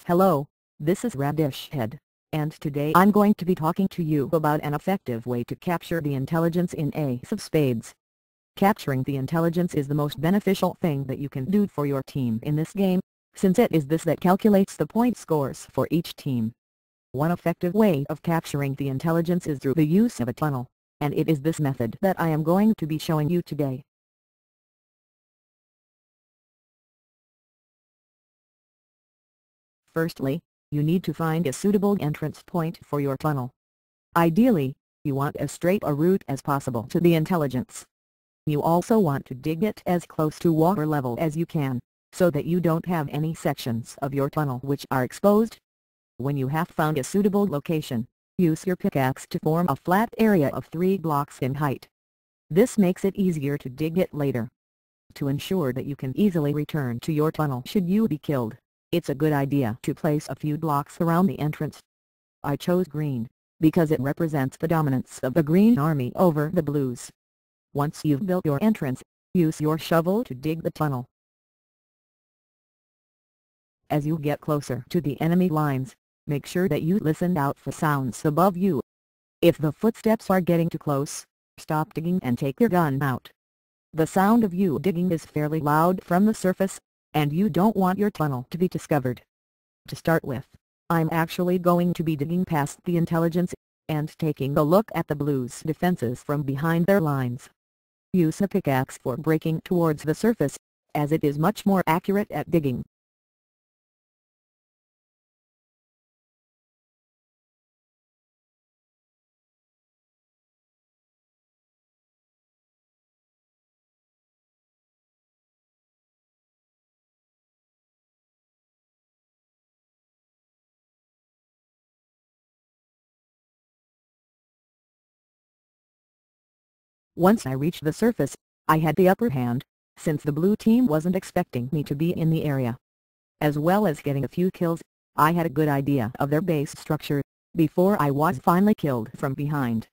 Hello, this is Radishhead, and today I'm going to be talking to you about an effective way to capture the intelligence in Ace of Spades. Capturing the intelligence is the most beneficial thing that you can do for your team in this game, since it is this that calculates the point scores for each team. One effective way of capturing the intelligence is through the use of a tunnel, and it is this method that I am going to be showing you today. Firstly, you need to find a suitable entrance point for your tunnel. Ideally, you want as straight a route as possible to the intelligence. You also want to dig it as close to water level as you can, so that you don't have any sections of your tunnel which are exposed. When you have found a suitable location, use your pickaxe to form a flat area of 3 blocks in height. This makes it easier to dig it later. To ensure that you can easily return to your tunnel should you be killed, it's a good idea to place a few blocks around the entrance. I chose green, because it represents the dominance of the green army over the blues. Once you've built your entrance, use your shovel to dig the tunnel. As you get closer to the enemy lines, make sure that you listen out for sounds above you. If the footsteps are getting too close, stop digging and take your gun out. The sound of you digging is fairly loud from the surface, and you don't want your tunnel to be discovered. To start with, I'm actually going to be digging past the intelligence, and taking a look at the blues' defenses from behind their lines. Use a pickaxe for breaking towards the surface, as it is much more accurate at digging. Once I reached the surface, I had the upper hand, since the blue team wasn't expecting me to be in the area. As well as getting a few kills, I had a good idea of their base structure, before I was finally killed from behind.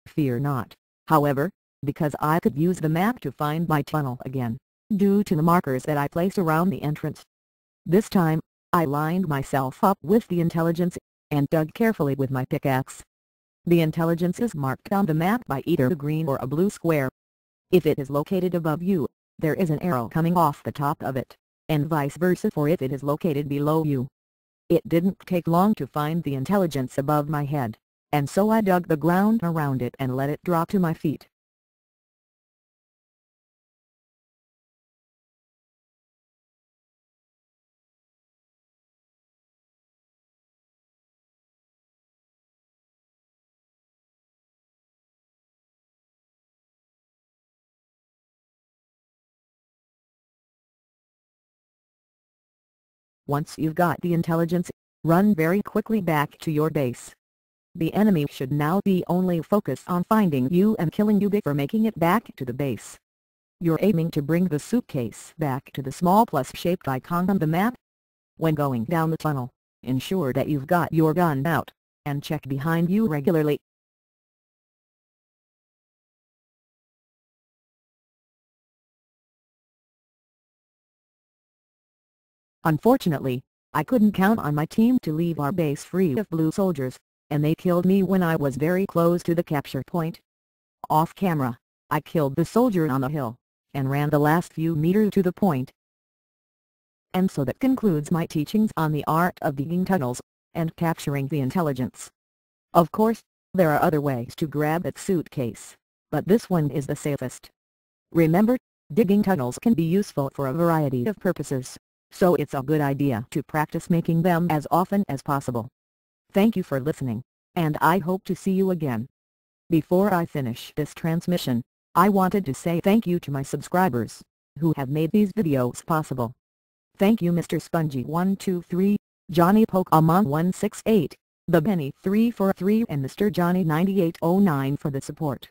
Fear not, however, because I could use the map to find my tunnel again, due to the markers that I placed around the entrance. This time, I lined myself up with the intelligence, and dug carefully with my pickaxe. The intelligence is marked on the map by either a green or a blue square. If it is located above you, there is an arrow coming off the top of it, and vice versa for if it is located below you. It didn't take long to find the intelligence above my head, and so I dug the ground around it and let it drop to my feet. Once you've got the intelligence, run very quickly back to your base. The enemy should now be only focused on finding you and killing you before making it back to the base. You're aiming to bring the suitcase back to the small plus-shaped icon on the map. When going down the tunnel, ensure that you've got your gun out, and check behind you regularly. Unfortunately, I couldn't count on my team to leave our base free of blue soldiers, and they killed me when I was very close to the capture point. Off camera, I killed the soldier on the hill, and ran the last few meters to the point. And so that concludes my teachings on the art of digging tunnels, and capturing the intelligence. Of course, there are other ways to grab that suitcase, but this one is the safest. Remember, digging tunnels can be useful for a variety of purposes, so it's a good idea to practice making them as often as possible. Thank you for listening, and I hope to see you again. Before I finish this transmission, I wanted to say thank you to my subscribers. who have made these videos possible. Thank you Mr. Spongy123, Johnny Pokemon 168, The Penny 343 and Mr. Johnny 9809 for the support.